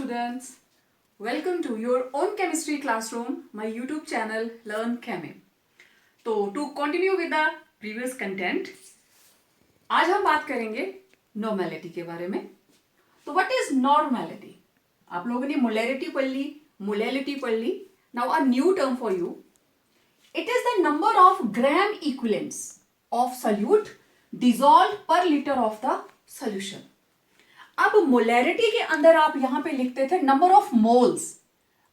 students, welcome to your own chemistry classroom, my YouTube channel Learn Chemi. तो to continue with the previous content, आज हम बात करेंगे normality के बारे में. तो व्हाट इज नॉर्मेलिटी? आप लोगों ने मोलैरिटी पढ़ ली, मोलैलिटी पढ़ ली. Now a new term for you. It is the number of gram equivalents of solute dissolve per litre of the solution. अब मोलैरिटी के अंदर आप यहां पे लिखते थे नंबर ऑफ मोल्स.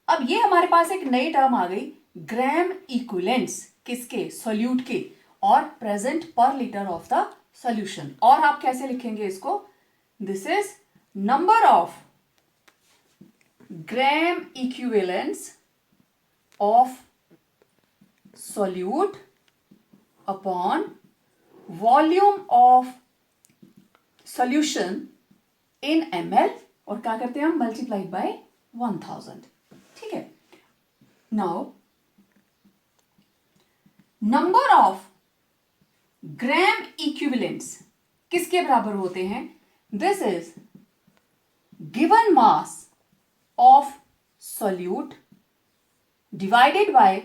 अब ये हमारे पास एक नई टर्म आ गई, ग्राम इक्विवेलेंट्स. किसके? सॉल्यूट के, और प्रेजेंट पर लीटर ऑफ द सॉल्यूशन. और आप कैसे लिखेंगे इसको? This is number of gram equivalents of solute upon volume of solution in ml, और क्या करते हैं हम? Multiplied by 1000. ठीक है. Now number of gram equivalents किसके बराबर होते हैं? This is given mass of solute divided by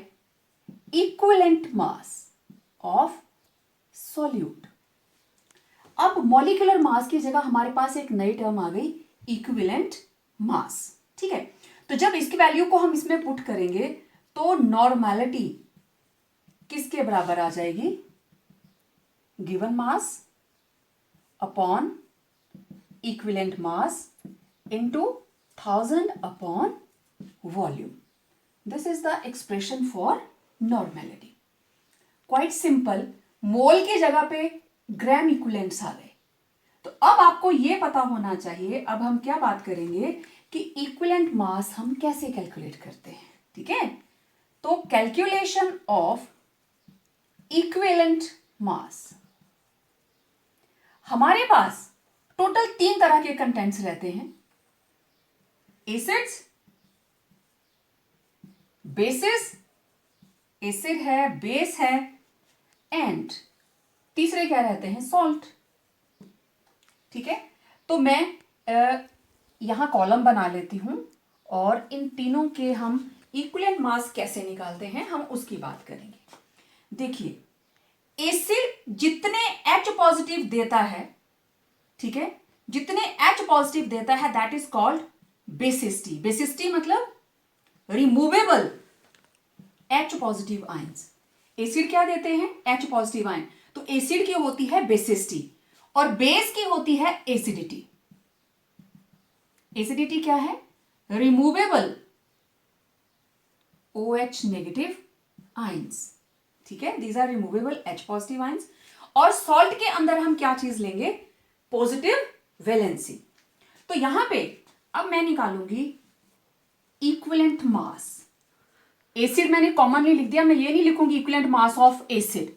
equivalent mass of solute. अब मॉलिक्यूलर मास की जगह हमारे पास एक नई टर्म आ गई, इक्विवेलेंट मास. ठीक है. तो जब इसकी वैल्यू को हम इसमें पुट करेंगे तो नॉर्मेलिटी किसके बराबर आ जाएगी? Given mass upon equivalent mass into 1000 upon volume. This is the expression for normality. Quite simple. Mole की जगह पे ग्राम इक्विवेलेंट्स आ गए. तो अब आपको यह पता होना चाहिए, अब हम क्या बात करेंगे कि इक्विवेलेंट मास हम कैसे कैलकुलेट करते हैं. ठीक है. तो कैलकुलेशन ऑफ इक्विवेलेंट मास, हमारे पास टोटल 3 तरह के कंटेंट्स रहते हैं. एसिड्स, बेसिस, एसिड है, बेस है, एंड तीसरे क्या रहते हैं? सॉल्ट. ठीक है. तो मैं यहां कॉलम बना लेती हूं और इन तीनों के हम इक्विवेलेंट मास कैसे निकालते हैं हम उसकी बात करेंगे. देखिए, एसिड जितने H पॉजिटिव देता है, ठीक है, जितने H पॉजिटिव देता है that is called basicity. Basicity मतलब removable H positive ions. Acid क्या देते हैं? H positive ion. तो एसिड की होती है बेसिसिटी और बेस की होती है एसिडिटी. एसिडिटी क्या है? Removable OH negative ions. ठीक है. These are removable H positive ions. और सॉल्ट के अंदर हम क्या चीज लेंगे? Positive valency. तो यहां पे अब मैं निकालूंगी इक्विवेलेंट मास. एसिड मैंने कॉमनली लिख दिया, मैं ये नहीं लिखूंगी इक्विवेलेंट मास ऑफ एसिड.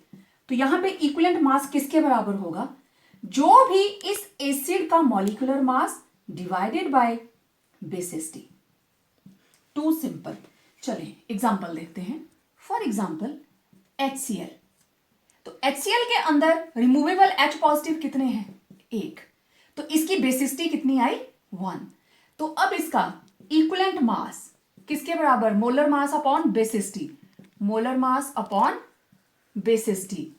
तो यहां पे इक्विवेलेंट मास किसके बराबर होगा? जो भी इस एसिड का molecular mass divided by basicity. Too simple. चलिए एग्जांपल देखते हैं. For example HCl. तो HCl के अंदर रिमूवेबल H पॉजिटिव कितने हैं? 1. तो इसकी बेसिसिटी कितनी आई? 1. तो अब इसका इक्विवेलेंट मास किसके बराबर? Molar mass upon basicity. Molar mass upon basicity.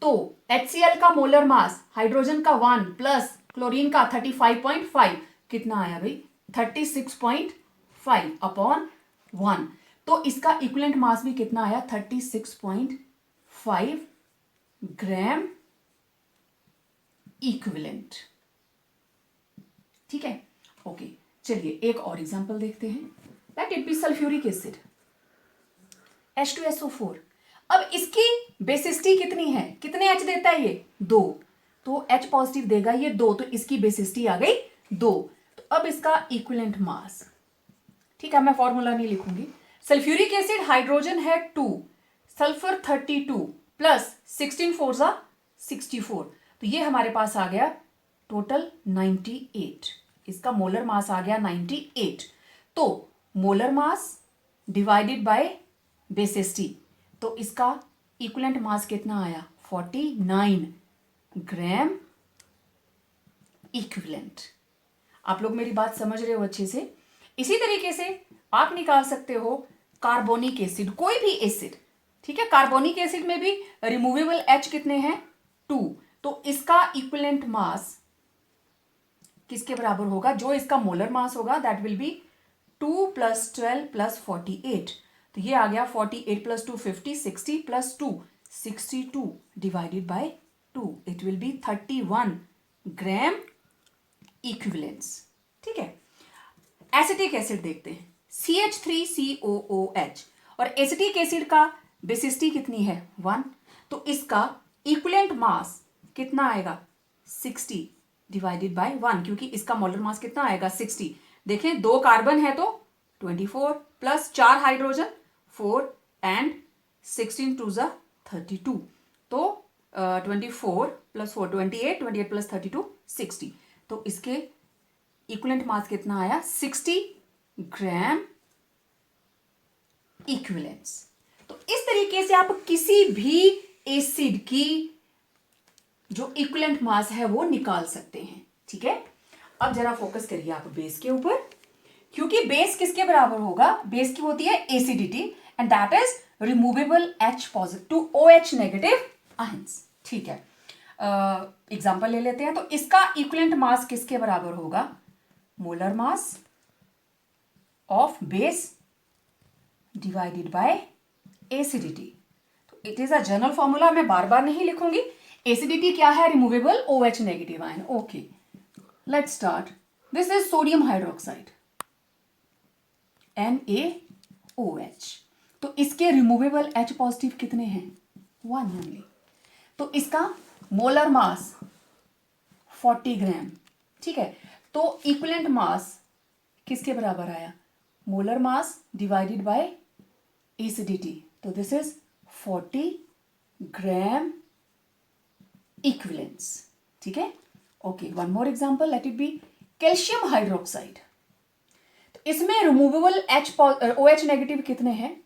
तो HCl का मोलर मास, हाइड्रोजन का 1 प्लस क्लोरीन का 35.5 कितना आया भाई? 36.5 अपॉन 1. तो इसका इक्विवेलेंट मास भी कितना आया? 36.5 ग्राम इक्विवेलेंट. ठीक है. ओके. चलिए एक और एग्जांपल देखते हैं. Let it B sulphuric acid H2SO4. अब इसकी बेसिसिटी कितनी है? कितने H देता है ये? 2. तो H पॉजिटिव देगा ये 2, तो इसकी बेसिसिटी आ गई 2. तो अब इसका इक्विवेलेंट मास, ठीक है, मैं फॉर्मूला नहीं लिखूंगी. सल्फ्यूरिक एसिड हाइड्रोजन है 2, सल्फर 32 प्लस 16 4 जा 64. तो ये हमारे पास आ गया टोटल 98. इसका मोलर मास आ गया 98. तो molar mass divided by basicity. तो इसका इक्विवेलेंट मास कितना आया? 49 ग्राम इक्विवेलेंट. आप लोग मेरी बात समझ रहे हो अच्छे से? इसी तरीके से आप निकाल सकते हो कार्बोनिक एसिड, कोई भी एसिड, ठीक है। कार्बोनिक एसिड में भी रिमूवेबल H कितने हैं? 2। तो इसका इक्विवेलेंट मास किसके बराबर होगा? जो इसका मोलर मास होगा दैट विल बी 2 + 12 + 48। तो ये आ गया 48 + 2 50, 60 + 2 62 divided by 2, it will B 31 gram equivalence, ठीक है। एसिटिक एसिड देखते हैं, CH3COOH, और एसिटिक एसिड का बेसिसिटी कितनी है? 1। तो इसका इक्विवेलेंट मास कितना आएगा? 60 डिवाइडेड बाय 1, क्योंकि इसका मोलर मास कितना आएगा? 60। देखें 2 कार्बन है तो 24 प्लस 4 हाइड्रोजन 4 एंड 16 2 ज़ा 32। तो 24 + 4 28, 28 + 32 60। तो इसके इक्विवेलेंट मास कितना आया? 60 ग्राम इक्विवेलेंस। तो इस तरीके से आप किसी भी एसिड की जो इक्विवेलेंट मास है वो निकाल सकते हैं, ठीक है। अब जरा फोकस करिए आप बेस के ऊपर, क्योंकि बेस किसके बराबर होगा? बेस की होती है acidity and that is removable H positive OH negative ions, ठीक है। एग्जांपल ले लेते हैं। तो इसका इक्विवेलेंट मास किसके बराबर होगा? Molar mass of base divided by acidity. तो it is a general formula, मैं बार बार नहीं लिखूंगी। एसिडिटी क्या है? Removable OH negative ion. Okay, let's start. This is sodium hydroxide NaOH। तो इसके रिमूवेबल H पॉजिटिव कितने हैं? 1 ओनली। तो इसका मोलर मास 40 ग्राम, ठीक है। तो इक्विवेलेंट मास किसके बराबर आया? Molar mass divided by acidity. तो दिस इज 40 ग्राम इक्विवेलेंस, ठीक है। Okay, one more example, let it be calcium hydroxide. तो इसमें रिमूवेबल OH नेगेटिव कितने हैं?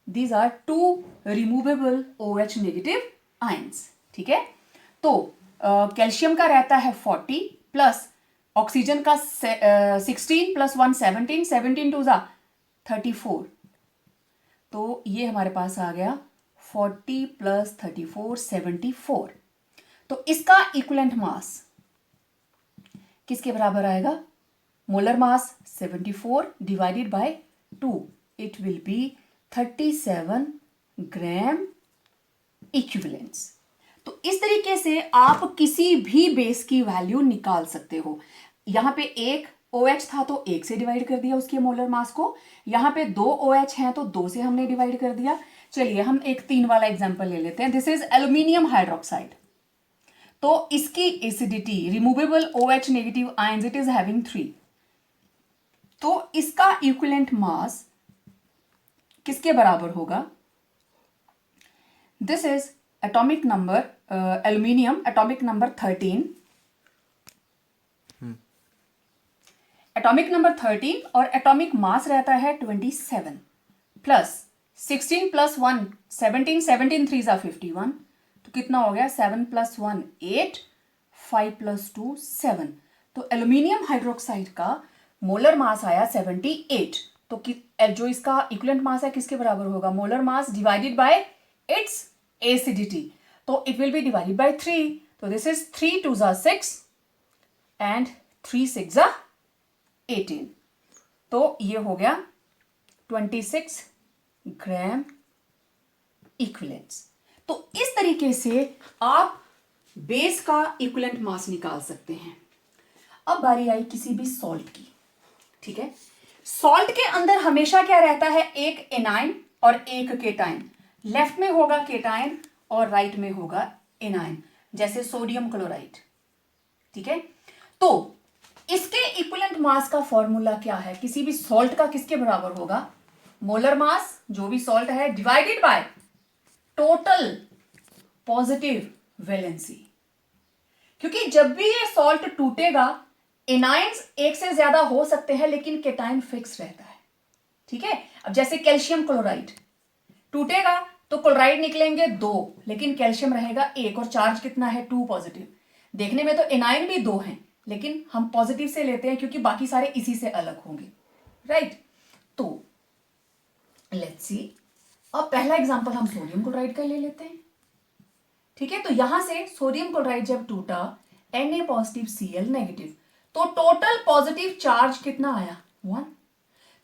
These are 2 removable OH negative ions, ठीक है। तो कैल्शियम का रहता है 40 प्लस ऑक्सीजन का 16 + 1 17, 17 2 ज़ा 34। तो ये हमारे पास आ गया 40 + 34 74। तो इसका इक्विवेलेंट मास किसके बराबर आएगा? Molar mass 74 divided by 2, it will B 37 gram equivalence. तो इस तरीके से आप किसी भी बेस की वैल्यू निकाल सकते हो। यहां पे एक OH था तो 1 से डिवाइड कर दिया उसके मोलर मास को, यहां पे 2 OH हैं तो 2 से हमने डिवाइड कर दिया। चलिए हम एक 3 वाला एग्जांपल ले लेते हैं। This is aluminium hydroxide. तो इसकी acidity removable OH negative ions it is having 3। तो इसका इक्विवेलेंट मास किसके बराबर होगा? This is atomic number aluminium atomic number 13, atomic number 13 और एटॉमिक मास रहता है 27 प्लस 16 + 1 17, 17 3 ज़ा 51। तो कितना हो गया? 7 + 1 8, 5 + 2 7। तो एल्यूमिनियम हाइड्रोक्साइड का मोलर मास आया 78। तो जो इसका इक्विवेलेंट मास है किसके बराबर होगा? Molar mass divided by its acidity. तो it will be divided by 3। तो दिस इज 3 2 ज़ा 6 एंड 3 6 ज़ा 18। तो ये हो गया 26 ग्राम इक्विवेलेंस। तो इस तरीके से आप बेस का इक्विवेलेंट मास निकाल सकते हैं। अब बारी आई किसी भी सॉल्ट की, ठीक है। सॉल्ट के अंदर हमेशा क्या रहता है? एक एनाइन और एक केटाइन। लेफ्ट में होगा केटाइन और राइट में होगा एनाइन, जैसे सोडियम क्लोराइड, ठीक है। तो इसके इक्विवेलेंट मास का फॉर्मूला क्या है? किसी भी सॉल्ट का किसके बराबर होगा? मोलर मास जो भी सॉल्ट है divided by total positive valency. क्योंकि जब भी ये सॉल्ट टूटेगा एनाइंस एक से ज्यादा हो सकते हैं लेकिन केटाइन फिक्स रहता है, ठीक है। अब जैसे कैल्शियम क्लोराइड टूटेगा तो क्लोराइड निकलेंगे 2 लेकिन कैल्शियम रहेगा 1 और चार्ज कितना है? 2 पॉजिटिव। देखने में तो एनाइन भी 2 हैं लेकिन हम पॉजिटिव से लेते हैं क्योंकि बाकी सारे इसी से अलग होंगे, राइट। तो लेट्स सी, अब पहला एग्जांपल हम सोडियम क्लोराइड का ले लेते हैं। ठीक है, तो यहां से सोडियम क्लोराइड जब टूटा, Na पॉजिटिव Cl नेगेटिव, तो टोटल पॉजिटिव चार्ज कितना आया? 1।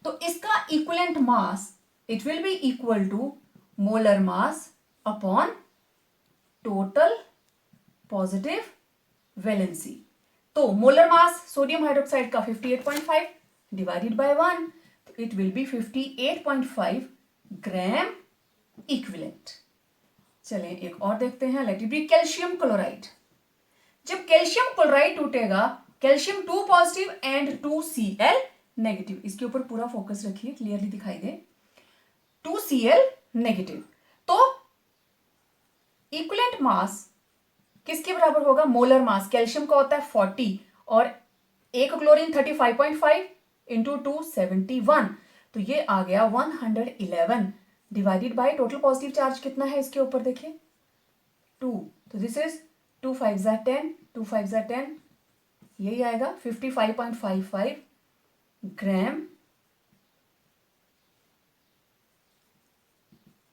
तो इसका equivalent mass it will be equal to molar mass upon total positive valency. तो मोलर मास सोडियम हाइड्रोक्साइड का 58.5 डिवाइडेड बाय 1, तो it will be 58.5 gram equivalent. चलें एक और देखते हैं, let it be calcium chloride. जब कैल्शियम क्लोराइड टूटेगा, calcium 2 positive and 2Cl negative, इसके ऊपर पूरा फोकस रखिए, क्लियरली दिखाई दे, 2Cl नेगेटिव, तो इक्विवेलेंट मास किसके बराबर होगा? मोलर मास कैल्शियम का होता है 40 और एक क्लोरीन 35.5 इंटू 2 71, तो ये आ गया 111 divided by total positive charge कितना है इसके ऊपर देखिए 2, तो दिस इज 2 5 10, 2 5 10, यही आएगा 55.55 ग्राम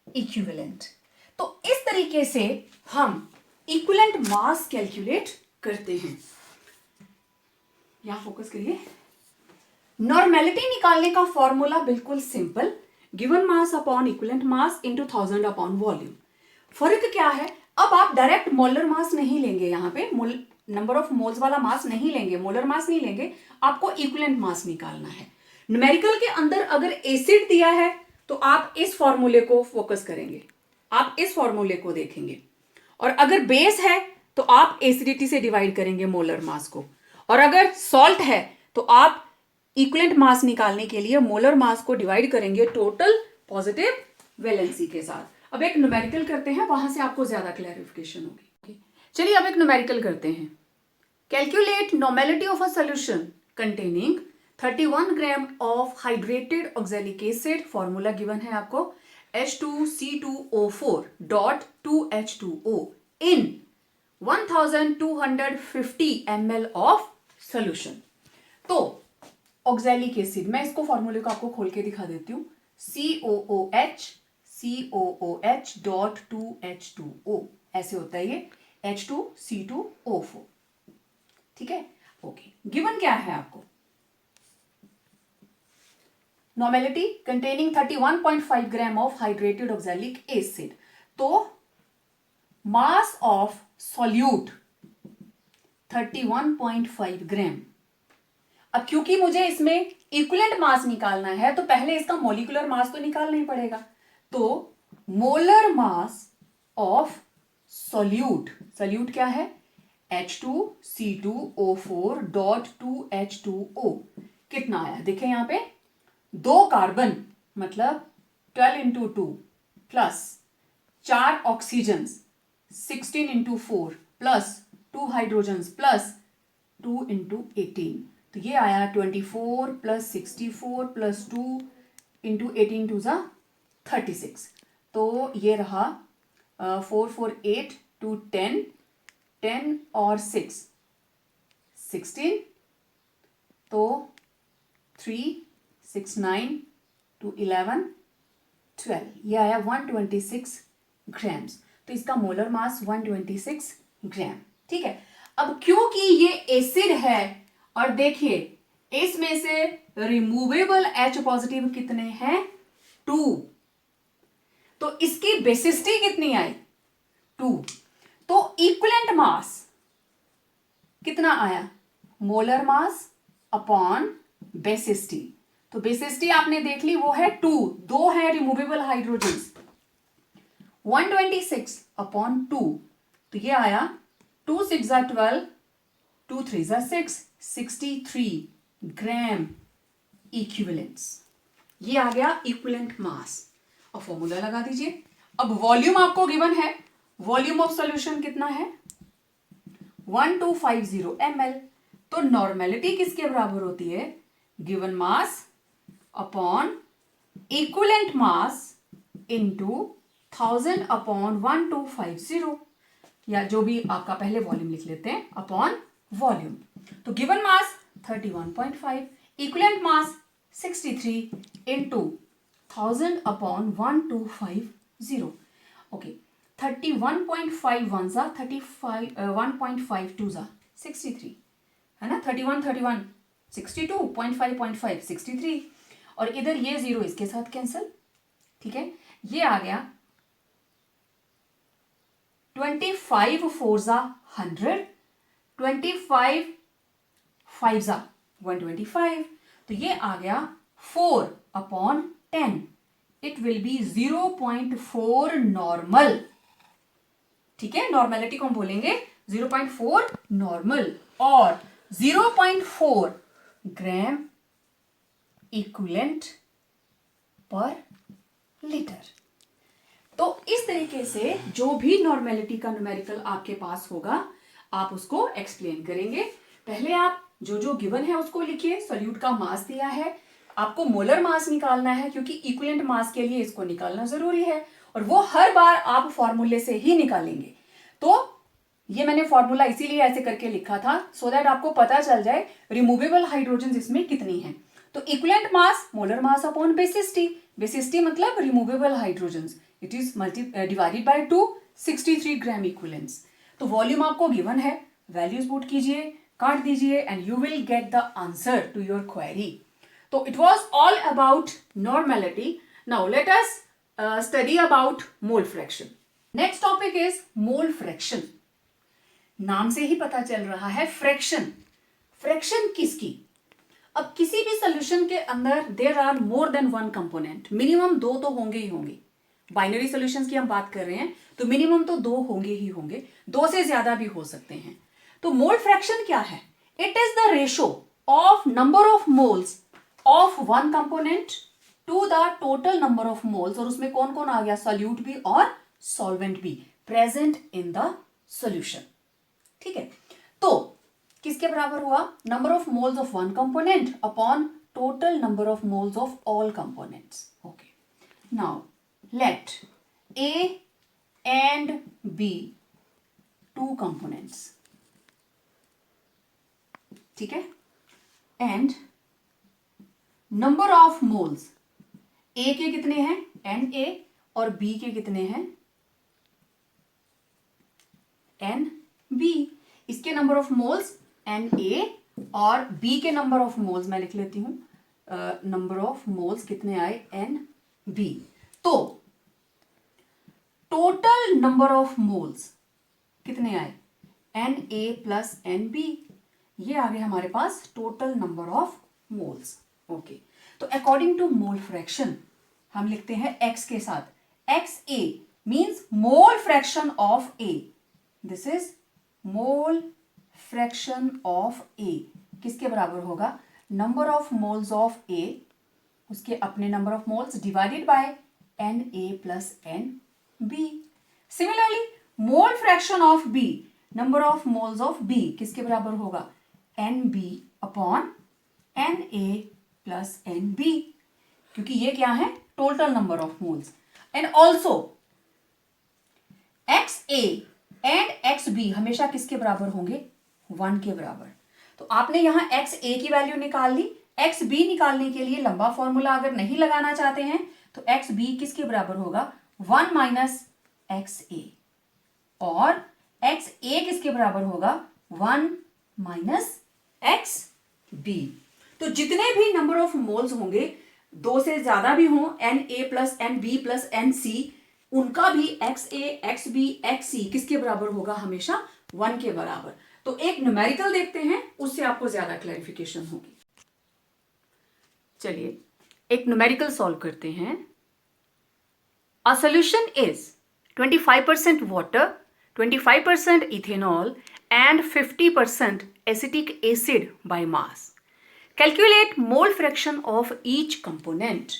इक्विवेलेंट। तो इस तरीके से हम इक्विवेलेंट मास कैलकुलेट करते हैं। यहां फोकस करिए। नॉर्मेलिटी निकालने का फॉर्मूला बिल्कुल simple, given mass upon equivalent mass into 1000 upon volume. फर्क क्या है, अब आप डायरेक्ट मोलर मास नहीं लेंगे, यहां पे नंबर ऑफ मोल्स वाला मास नहीं लेंगे, मोलर मास नहीं लेंगे, आपको इक्विवेलेंट मास निकालना है। न्यूमेरिकल के अंदर अगर एसिड दिया है तो आप इस फॉर्मूले को फोकस करेंगे, आप इस फॉर्मूले को देखेंगे, और अगर बेस है तो आप एसिडिटी से डिवाइड करेंगे मोलर मास को, और अगर सॉल्ट है तो आप इक्विवेलेंट मास निकालने के लिए मोलर मास को डिवाइड करेंगे टोटल पॉजिटिव वैलेंसी के साथ। अब एक न्यूमेरिकल करते हैं, वहां से आपको ज्यादा क्लैरिफिकेशन होगी। चलिए अब एक न्यूमेरिकल करते हैं। Calculate normality of a solution containing 31 gram of hydrated oxalic acid, formula given है आपको H2C2O4 dot 2H2O in 1250 ml of solution. तो ऑक्सैलिक एसिड, मैं इसको फॉर्मूले को आपको खोल के दिखा देती हूं, COOH डॉट 2H2O, ऐसे होता है ये H2C2O4। ठीक है, ओके। गिवन क्या है आपको? Normality containing 31.5 gram of hydrated oxalic acid, तो मास ऑफ सॉल्यूट 31.5 ग्राम। अब क्योंकि मुझे इसमें इक्विवेलेंट मास निकालना है तो पहले इसका मॉलिक्यूलर मास तो निकालना ही पड़ेगा, तो molar mass of solute, solute क्या है? H2C2O4 डॉट 2H2O, कितना आया देखें यहां पे, 2 कार्बन मतलब 12 into 2 plus 4 oxygen 16 into 4 plus 2 hydrogen plus 2 into 18, तो ये आया 24 प्लस 64 प्लस 2 इंटू 18 टू ज़ा 36, तो ये रहा 4 4 8 2 10 10 और 6 16, तो 3 6 9 2 11 12, ये आया 126 ग्राम्स, तो इसका मोलर मास 126 ग्राम। ठीक है, अब क्योंकि ये एसिड है और देखिए इसमें से रिमूवेबल H पॉजिटिव कितने हैं? 2, तो इसकी बेसिसिटी कितनी आई? 2, तो इक्विवेलेंट मास कितना आया? मोलर मास अपॉन बेसिसिटी, तो बेसिसिटी आपने देख ली वो है 2, 2 है रिमूवेबल हाइड्रोजन, 126 अपॉन 2, तो ये आया 2 6 12 2 3 6 63 ग्राम इक्विवेलेंट्स, ये आ गया इक्विवेलेंट मास। अब फॉर्मूला लगा दीजिए। अब वॉल्यूम आपको गिवन है, वॉल्यूम ऑफ सॉल्यूशन कितना है? 1250 ml, तो नॉर्मेलिटी किसके बराबर होती है? Given mass upon equivalent mass into 1000 upon 1250, या जो भी आपका पहले वॉल्यूम लिख लेते हैं अपॉन वॉल्यूम। तो गिवन मास 31.5, equivalent mass 63 into 1000 upon 1250. Okay, 31.51 जा 35 1.52 जा 63 है ना, 31 62.5 63 और इधर ये जीरो इसके साथ कैंसिल, ठीक है। ये आ गया 25 4 जा 100, 25 5 जा 125, तो ये आ गया 4 upon 10, it will B 0.4 normal, ठीक है। नॉर्मेलिटी को हम बोलेंगे 0.4 नॉर्मल और 0.4 ग्राम इक्विवेलेंट पर लीटर। तो इस तरीके से जो भी नॉर्मेलिटी का न्यूमेरिकल आपके पास होगा आप उसको एक्सप्लेन करेंगे। पहले आप जो जो गिवन है उसको लिखिए। सॉल्यूट का मास दिया है, आपको मोलर मास निकालना है क्योंकि इक्विवेलेंट मास के लिए इसको निकालना जरूरी है और वो हर बार आप फॉर्मूले से ही निकालेंगे। तो ये मैंने फॉर्मूला इसीलिए ऐसे करके लिखा था सो दैट आपको पता चल जाए रिमूवेबल हाइड्रोजन इसमें कितनी है। तो equivalent mass molar mass upon basicity, basicity मतलब removable hydrogen, it is divided by 2, 63 gram equivalents. तो वॉल्यूम आपको गिवन है, वैल्यूज पुट कीजिए, काट दीजिए and you will get the answer to your query. तो it was all about normality. Now let us study about mole fraction. Next topic is mole fraction. नाम से ही पता चल रहा है फ्रैक्शन। फ्रैक्शन किसकी? अब किसी भी सोल्यूशन के अंदर there are more than one component, minimum 2 तो होंगे ही होंगे। बाइनरी सॉल्यूशंस की हम बात कर रहे हैं तो मिनिमम तो 2 होंगे ही होंगे, 2 से ज्यादा भी हो सकते हैं। तो मोल फ्रैक्शन क्या है? It is the ratio of number of moles of one component to the total number of moles, और उसमें कौन कौन आ गया? सॉल्यूट भी और सॉल्वेंट भी प्रेजेंट इन द सॉल्यूशन, ठीक है। तो किसके बराबर हुआ? Number of moles of one component upon total number of moles of all components. Okay, now let A and B 2 components, ठीक है, and number of moles A के कितने हैं? Na और B के कितने हैं? Nb। इसके नंबर ऑफ मोल्स Na और B के नंबर ऑफ मोल्स मैं लिख लेती हूं, नंबर ऑफ मोल्स कितने आए? Nb। तो टोटल नंबर ऑफ मोल्स कितने आए? Na प्लस Nb, ये आ गए हमारे पास total number of moles. Okay, तो अकॉर्डिंग टू मोल फ्रैक्शन हम लिखते हैं x के साथ, XA means mole fraction of A, this is mole fraction of A। किसके बराबर होगा? Number of moles of A उसके अपने number of moles divided by Na plus Nb। Similarly, mole fraction of B, number of moles of B किसके बराबर होगा? Nb upon Na plus Nb, क्योंकि ये क्या है? Total number of moles. And also XA and XB हमेशा किसके बराबर होंगे? 1 के बराबर। तो आपने यहां XA की वैल्यू निकाल ली, XB निकालने के लिए लंबा फॉर्मूला अगर नहीं लगाना चाहते हैं तो XB किसके बराबर होगा? 1 माइनस XA, और XA किसके बराबर होगा? 1 माइनस XB। तो जितने भी नंबर ऑफ मोल्स होंगे, 2 से ज्यादा भी हों, Na plus Nb plus Nc, उनका भी XA XB XC किसके बराबर होगा? हमेशा 1 के बराबर। तो एक न्यूमेरिकल देखते हैं, उससे आपको ज्यादा क्लैरिफिकेशन होगी। चलिए एक न्यूमेरिकल सॉल्व करते हैं। A solution is 25% water, 25% ethanol and 50% acetic acid by mass. Calculate mole fraction of each component.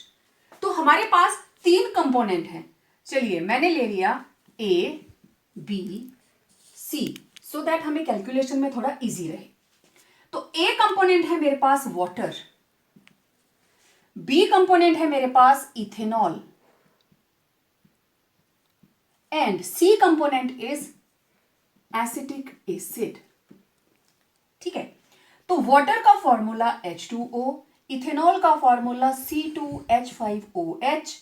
तो हमारे पास 3 कंपोनेंट हैं। चलिए मैंने ले लिया A, B, C, so that हमें कैलकुलेशन में थोड़ा इजी रहे। तो A कंपोनेंट है मेरे पास वाटर, B कंपोनेंट है मेरे पास ethanol and C component is acetic acid, ठीक है। तो वाटर का फॉर्मूला H2O, इथेनॉल का फॉर्मूला C2H5OH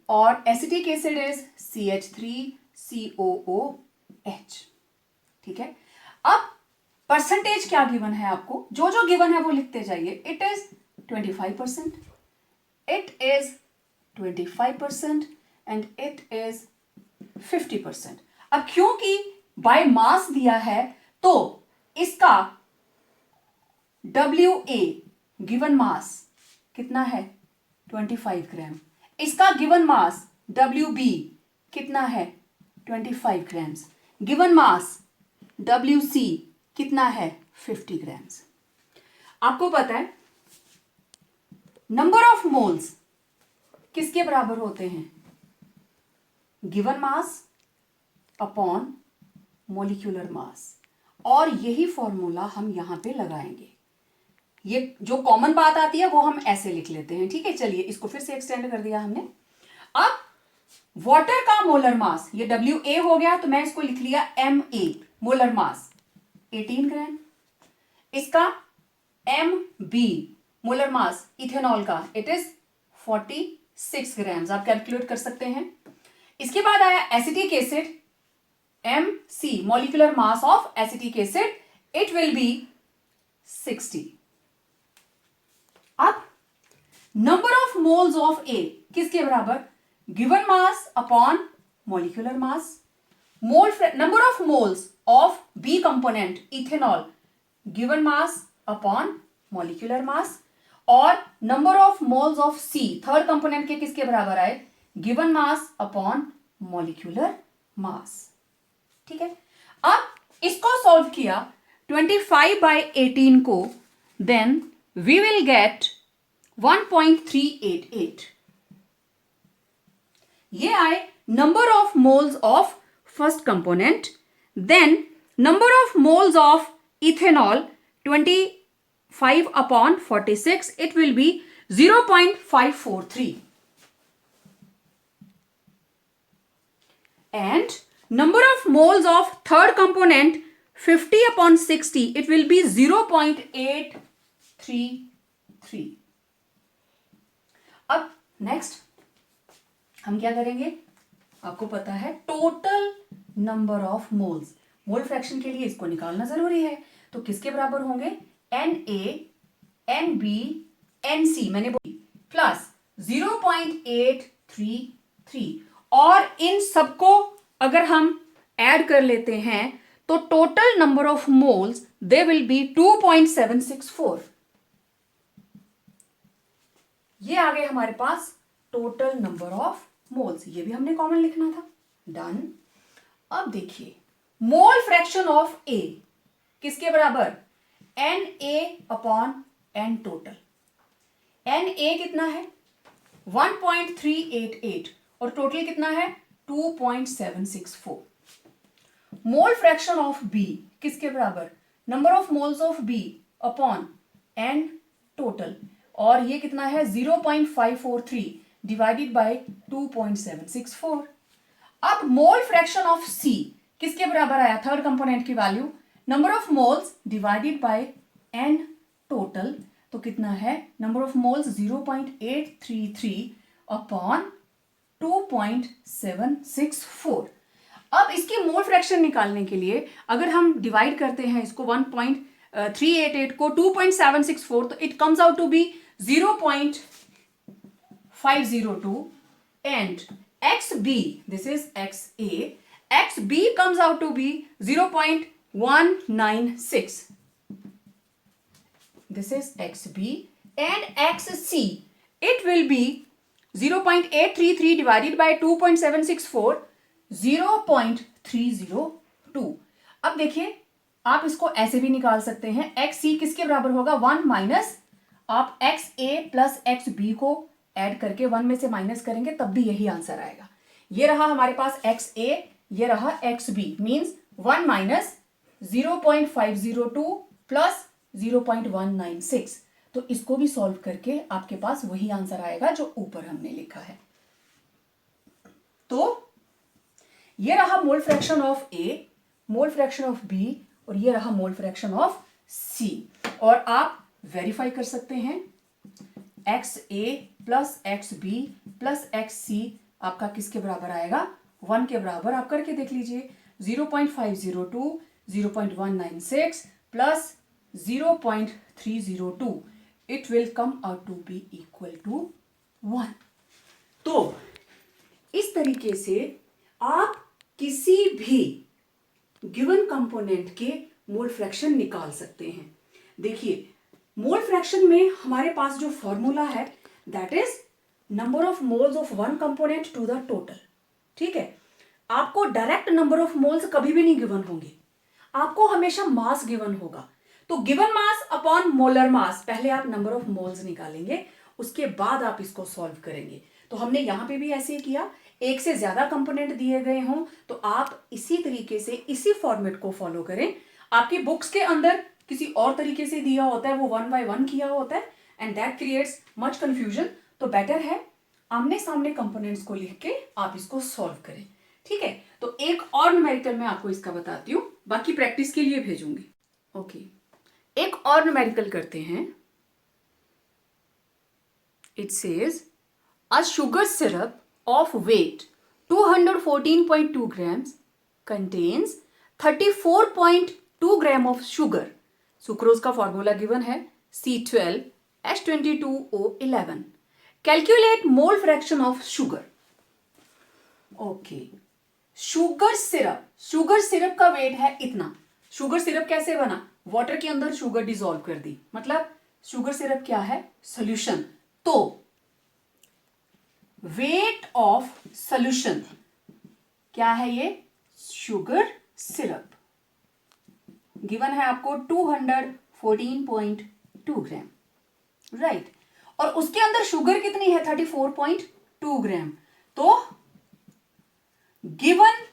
और एसिटिक एसिड इज CH3COOH। ठीक है, अब परसेंटेज क्या गिवन है आपको, जो जो गिवन है वो लिखते जाइए। It is 25%, it is 25% and it is 50%। अब क्योंकि बाय मास दिया है तो इसका WA गिवन मास कितना है 25 ग्राम, इसका गिवन मास WB कितना है 25 ग्राम्स, गिवन मास WC कितना है 50 ग्राम्स। आपको पता है नंबर ऑफ मोल्स किसके बराबर होते हैं, given mass upon molecular mass, और यही फॉर्मूला हम यहां पे लगाएंगे। ये जो कॉमन बात आती है वो हम ऐसे लिख लेते हैं। ठीक है, चलिए इसको फिर से एक्सटेंड कर दिया हमने। अब वाटर का मोलर मास, ये WA हो गया तो मैं इसको लिख लिया MA, मोलर मास 18 ग्राम। इसका MB मोलर मास इथेनॉल का इट इज 46 ग्राम्स, आप कैलकुलेट कर सकते हैं। इसके बाद आया acetic acid, MC molecular mass of acetic acid, it will be 60। अब number of moles of A किसके बराबर, given mass upon molecular mass, mole number of moles of B component ethanol, given mass upon molecular mass, और number of moles of C third component के किसके बराबर आए, given mass upon molecular मास। ठीक है, अब इसको सॉल्व किया 25/18 को, देन वी विल गेट 1.388। ये आए number of moles of first component, then number of moles of ethanol 25/46, it will be 0.543, and number of moles of third component 50/60, it will be 0.833। अब next हम क्या करेंगे, आपको पता है total number of moles, mole fraction के लिए इसको निकालना जरूरी है, तो किसके बराबर होंगे, Na, Nb, Nc मैंने बोली प्लस 0.833, और इन सबको अगर हम ऐड कर लेते हैं तो total number of moles they will be 2.764। ये आ गए हमारे पास टोटल नंबर ऑफ मोल्स, ये भी हमने कॉमन लिखना था, डन। अब देखिए मोल फ्रैक्शन ऑफ A किसके बराबर, Na/N टोटल। Na कितना है 1.388 और टोटल कितना है 2.764। मोल फ्रैक्शन ऑफ B किसके बराबर, number of moles of B upon N total, और ये कितना है 0.543 डिवाइडेड बाय 2.764। अब मोल फ्रैक्शन ऑफ C किसके बराबर आया, थर्ड कंपोनेंट की value, number of moles divided bye N total, तो कितना है नंबर ऑफ मोल्स 0.833 अपॉन 2.764। अब इसकी मोल फ्रैक्शन निकालने के लिए अगर हम डिवाइड करते हैं इसको 1.388 को 2.764, तो it comes out to be 0.502, and XB, this is XA, XB comes out to be 0.196. This is XB, and XC, it will be 0.833 divided by 2.764, 0.302। अब देखिए आप इसको ऐसे भी निकाल सकते हैं, XC किसके बराबर होगा 1 माइनस, आप XA प्लस XB को ऐड करके 1 में से माइनस करेंगे तब भी यही आंसर आएगा। ये रहा हमारे पास XA, ये रहा XB, मीन्स 1 माइनस 0.502 प्लस 0.196, तो इसको भी सॉल्व करके आपके पास वही आंसर आएगा जो ऊपर हमने लिखा है। तो ये रहा मोल fraction of A, mole fraction of B, और ये रहा मोल फ्रैक्शन ऑफ C, और आप वेरीफाई कर सकते हैं XA plus XB plus XC आपका किसके बराबर आएगा? 1 के बराबर। आप करके देख लीजिए। 0.502, 0.196 plus 0.302, it will come out to be equal to 1। तो इस तरीके से आप किसी भी गिवन कंपोनेंट के मोल फ्रैक्शन निकाल सकते हैं। देखिए, मोल फ्रैक्शन में हमारे पास जो फॉर्मूला है that is number of moles of one component to the total. ठीक है, आपको डायरेक्ट नंबर ऑफ मोल्स कभी भी नहीं गिवन होंगे, आपको हमेशा मास गिवन होगा। तो given mass upon molar mass, पहले आप नंबर ऑफ मोल्स निकालेंगे, उसके बाद आप इसको सॉल्व करेंगे। तो हमने यहां पे भी ऐसे ही किया, एक से ज्यादा कंपोनेंट दिए गए हों तो आप इसी तरीके से इसी फॉर्मेट को फॉलो करें। आपकी बुक्स के अंदर किसी और तरीके से दिया होता है, वो 1 by 1 किया होता है and that creates much confusion. तो बेटर है आमने सामने कंपोनेंट्स को लिख के आप इसको सॉल्व करें। ठीक है, तो एक और न्यूमेरिकल मैं आपको इसका बताती हूं, बाकी प्रैक्टिस के लिए भेजूंगी। ओके, एक और न्यूमेरिकल करते हैं। It says a sugar syrup of weight 214.2 grams contains 34.2 gram of sugar। Sucrose का फॉर्मूला गिवन है C12H22O11। Calculate mole fraction of sugar. Okay, sugar syrup का वेट है इतना। शुगर सिरप कैसे बना? वाटर के अंदर शुगर डिसॉल्व कर दी, मतलब शुगर सिरप क्या है? सॉल्यूशन। तो वेट ऑफ सॉल्यूशन क्या है? ये शुगर सिरप गिवन है आपको 214.2 ग्राम, राइट। और उसके अंदर शुगर कितनी है? 34.2 ग्राम। तो given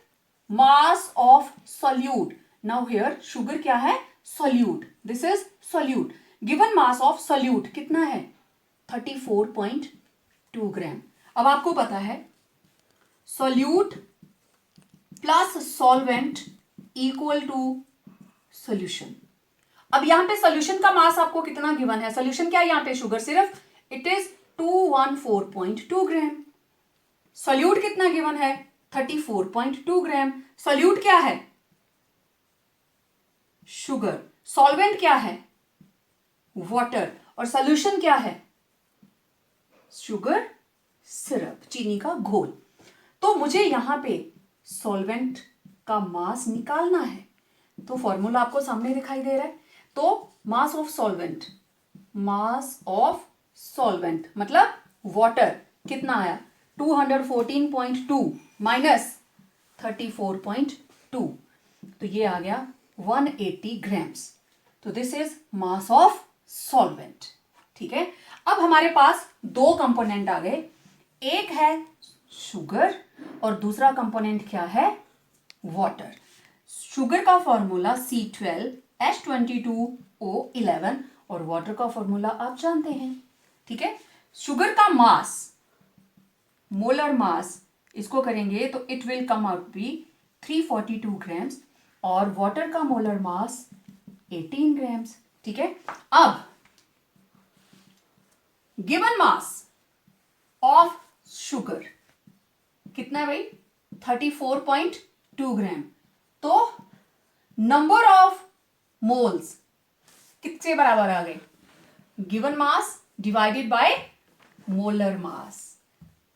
mass of solute, now here sugar क्या है? Solute, this is solute. Given mass of solute कितना है? 34.2 ग्राम। अब आपको पता है solute plus solvent equal to solution. अब यहां पे सॉल्यूशन का मास आपको कितना गिवन है? सॉल्यूशन क्या है यहां पे? शुगर सिर्फ, इट इज 214.2 ग्राम। सॉल्यूट कितना गिवन है? 34.2 ग्राम। सॉल्यूट क्या है? शुगर। सॉल्वेंट क्या है? वाटर। और सॉल्यूशन क्या है? शुगर सिरप, चीनी का घोल। तो मुझे यहां पे सॉल्वेंट का मास निकालना है, तो फॉर्मूला आपको सामने दिखाई दे रहा है। तो मास ऑफ सॉल्वेंट मतलब वाटर कितना आया? 214.2 माइनस 34.2, तो ये आ गया 180 ग्राम्स। तो this is mass of solvent. ठीक है, अब हमारे पास दो कंपोनेंट आ गए, एक है शुगर और दूसरा कंपोनेंट क्या है? वाटर। शुगर का फॉर्मूला C12H22O11 और वाटर का फॉर्मूला आप जानते हैं। ठीक है, शुगर का मास, मोलर मास, इसको करेंगे तो it will come out be 342 grams और वाटर का मोलर मास 18 ग्राम्स। ठीक है, अब गिवन मास ऑफ शुगर कितना है भाई? 34.2 ग्राम। तो नंबर ऑफ मोल्स किसके बराबर आ गए? Given mass divided by molar मास।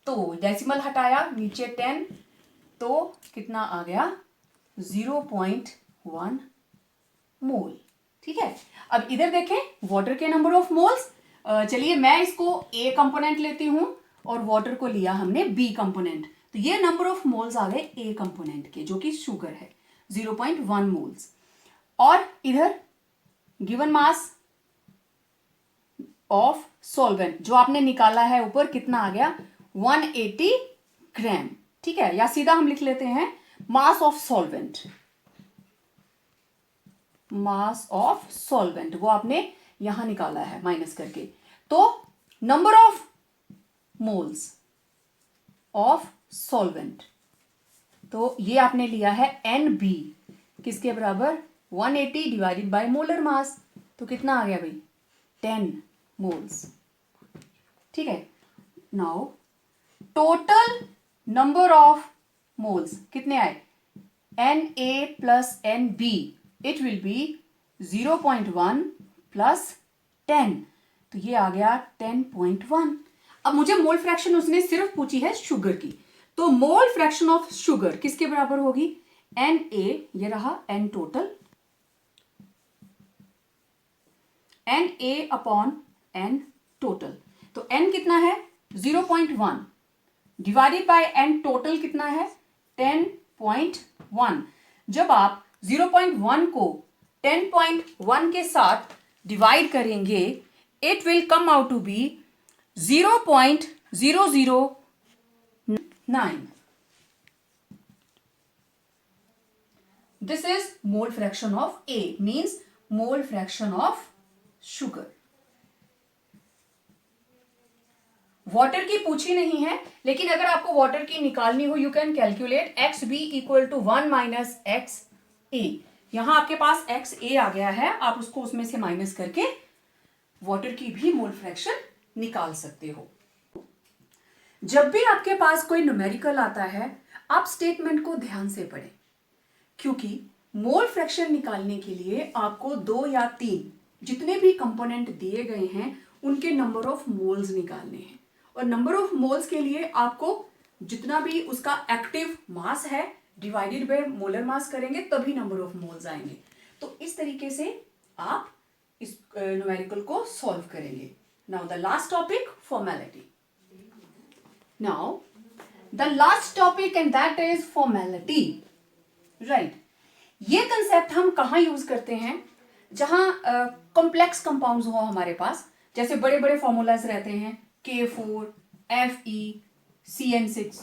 तो डेसिमल हटाया, नीचे 10, तो कितना आ गया? 0.1 मोल। ठीक है, अब इधर देखें वाटर के नंबर ऑफ मोल्स। चलिए मैं इसको ए कंपोनेंट लेती हूं और वाटर को लिया हमने बी कंपोनेंट। तो ये नंबर ऑफ मोल्स आ गए ए कंपोनेंट के, जो कि शुगर है 0.1 मोल्स। और इधर गिवन मास ऑफ सॉल्वेंट जो आपने निकाला है ऊपर, कितना आ गया? 180 ग्राम। ठीक है, या सीधा हम लिख लेते हैं mass of solvent. Mass of solvent वो आपने यहां निकाला है माइनस करके। तो number of moles of solvent, तो ये आपने लिया है NB, किसके बराबर? 180 डिवाइडेड बाय मोलर मास। तो कितना आ गया भाई? 10 मोल्स। ठीक है. Now total number of moles कितने आए? Na plus Nb, it will B 0.1 plus 10, तो ये आ गया 10.1. अब मुझे मोल फ्रैक्शन उसने सिर्फ पूछी है शुगर की, तो मोल फ्रैक्शन ऑफ शुगर किसके बराबर होगी? Na, ये रहा N total, Na upon N total. तो N कितना है? 0.1 डिवाइडेड बाय N टोटल कितना है? 10.1. जब आप 0.1 को 10.1 के साथ डिवाइड करेंगे, it will come out to be 0.009. This is mole fraction of A, means mole fraction of sugar. Water की पूछी नहीं है, लेकिन अगर आपको वाटर की निकालनी हो, you can calculate X B equal to 1 minus X A. यहां आपके पास एक्स ए आ गया है, आप उसको उसमें से माइनस करके वाटर की भी मोल फ्रैक्शन निकाल सकते हो. जब भी आपके पास कोई न्यूमेरिकल आता है, आप स्टेटमेंट को ध्यान से पढ़ें, क्योंकि मोल फ्रैक्शन निकालने के लिए आपको 2 या 3 जितने भी कंपोनेंट दिए गए हैं उनके नंबर ऑफ मोल्स निकालने हैं. और नंबर ऑफ मोल्स के लिए आपको जितना भी उसका एक्टिव मास है डिवाइडेड बाय मोलर मास करेंगे, तभी नंबर ऑफ मोल्स आएंगे. तो इस तरीके से आप इस न्यूमेरिकल को सॉल्व करेंगे. Now the last topic, formality. Now the last topic and that is formality. Right, ये कंसेप्ट हम कहाँ यूज करते हैं? जहां कॉम्प्लेक्स कंपाउंड्स हो हमारे पास, जैसे बड़े बड़े फॉर्मूलाज रहते हैं K4, Fe, CN6.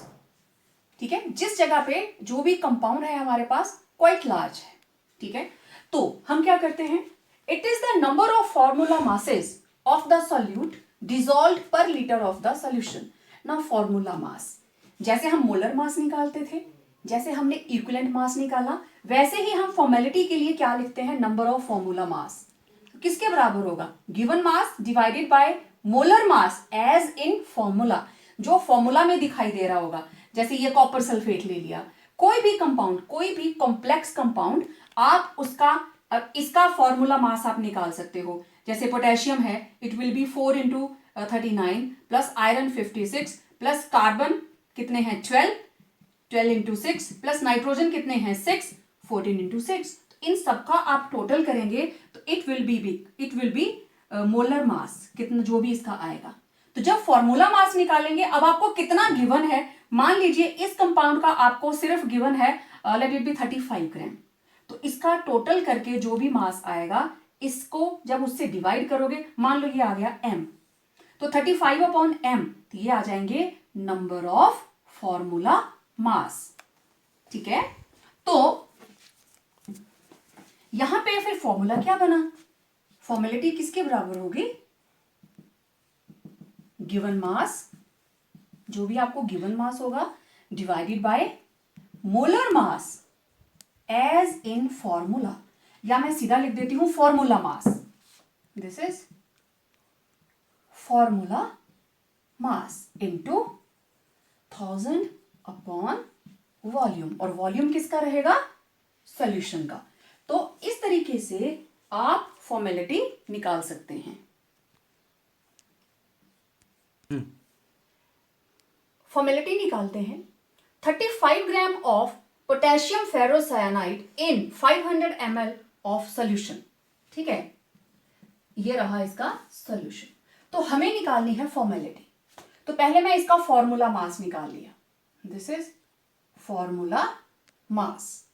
ठीक है, जिस जगह पे जो भी कंपाउंड है हमारे पास क्वाइट लार्ज है. ठीक है, तो हम क्या करते हैं? It is the number of formula masses of the solute dissolved पर लीटर ऑफ द सॉल्यूशन. ना फॉर्मूला मास, जैसे हम मोलर मास निकालते थे, जैसे हमने इक्विवेलेंट मास निकाला, वैसे ही हम फॉर्मेलिटी के लिए क्या लिखते हैं? Number of formula mass. किसके बराबर होगा? Given mass divided by molar mass as in formula, जो फॉर्मूला में दिखाई दे रहा होगा. जैसे ये कॉपर सल्फेट ले लिया, कोई भी कंपाउंड, कोई भी कॉम्प्लेक्स कंपाउंड, आप उसका इसका फॉर्मूला मास आप निकाल सकते हो. जैसे पोटेशियम है, it will B 4 into 39 plus iron 56 plus carbon कितने हैं? 12 इंटू 6 प्लस नाइट्रोजन कितने हैं? 6, 14 इंटू 6. इन सबका आप टोटल करेंगे तो it will B molar mass, कितना जो भी इसका आएगा. तो जब फॉर्मूला मास निकालेंगे, अब आपको कितना गिवन है, मान लीजिए इस कंपाउंड का आपको सिर्फ गिवन है लेट इट बी 35 ग्राम, तो इसका टोटल करके जो भी मास आएगा, इसको जब उससे डिवाइड करोगे, मान लो ये आ गया m, तो 35 अपॉन m, तो ये आ जाएंगे नंबर ऑफ फॉर्मूला मास. ठीक है, तो यहां पे फिर फॉर्मूला क्या बना? फॉर्मेलिटी किसके बराबर होगी? गिवन मास, जो भी आपको गिवन मास होगा, divided by molar mass as in formula. या मैं सीधा लिख देती हूं formula mass. This is formula mass into 1000 upon volume. और वॉल्यूम किसका रहेगा? सॉल्यूशन का. तो इस तरीके से आप फॉर्मेलिटी निकाल सकते हैं. फॉर्मेलिटी निकालते हैं. 35 gram of potassium ferrocyanide in 500 ml of solution. ठीक है, ये रहा इसका सॉल्यूशन. तो हमें निकालनी है फॉर्मेलिटी. तो पहले मैं इसका फॉर्मूला मास निकाल लिया. दिस इज फॉर्मूला मास.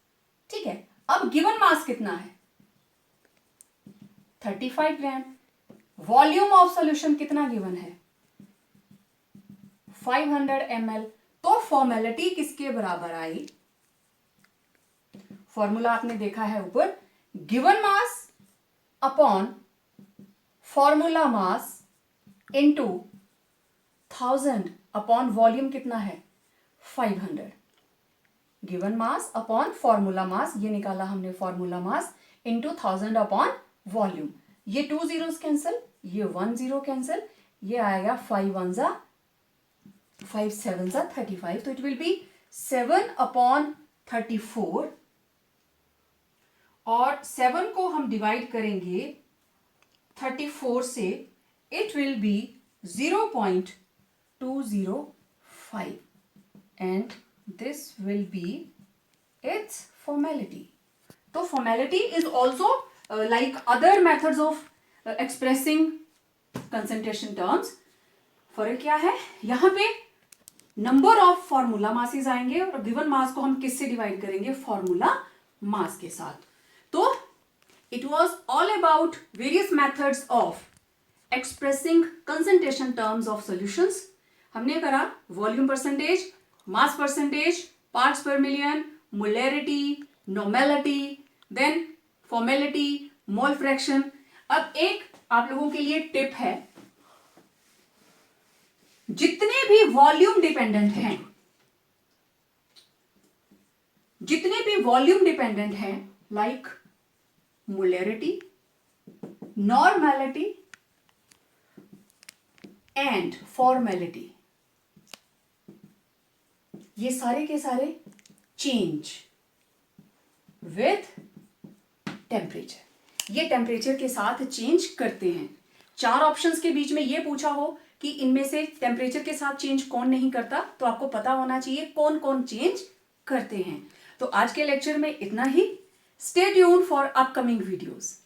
ठीक है, अब गिवन मास कितना है? 35 ग्राम. वॉल्यूम ऑफ सॉल्यूशन कितना गिवन है? 500 ml. तो फॉर्मेलिटी किसके बराबर आई? फॉर्मूला आपने देखा है ऊपर, given mass upon formula mass into 1000 upon volume कितना है? 500. Given mass upon formula mass, ये निकाला हमने formula mass, into 1000 upon volume. ये 2 zeros कैंसिल, ये 1 0 कैंसिल, ये आएगा 5 1 जा 5 7 जा 35, तो इट विल बी 7/34 और 7 को हम डिवाइड करेंगे 34 से, it will be 0.205 and this will be its formality. तो formality is also like other methods of expressing concentration terms. फर्क क्या है, यहां पे नंबर ऑफ फॉर्मूला मासेस आएंगे और गिवन मास को हम किससे डिवाइड करेंगे, फॉर्मूला मास के साथ. तो it was all about various methods of expressing concentration terms of solutions. हमने करा volume percentage, mass percentage, parts per million, molarity, normality, then formality, mole fraction. अब एक आप लोगों के लिए टिप है, जितने भी वॉल्यूम डिपेंडेंट हैं, जितने भी वॉल्यूम डिपेंडेंट हैं like molarity, normality and formality, ये सारे के सारे चेंज विथ टेम्परेचर, ये टेम्परेचर के साथ चेंज करते हैं. 4 ऑप्शंस के बीच में ये पूछा हो कि इनमें से टेम्परेचर के साथ चेंज कौन नहीं करता, तो आपको पता होना चाहिए कौन कौन चेंज करते हैं. तो आज के लेक्चर में इतना ही. Stay tuned for upcoming videos.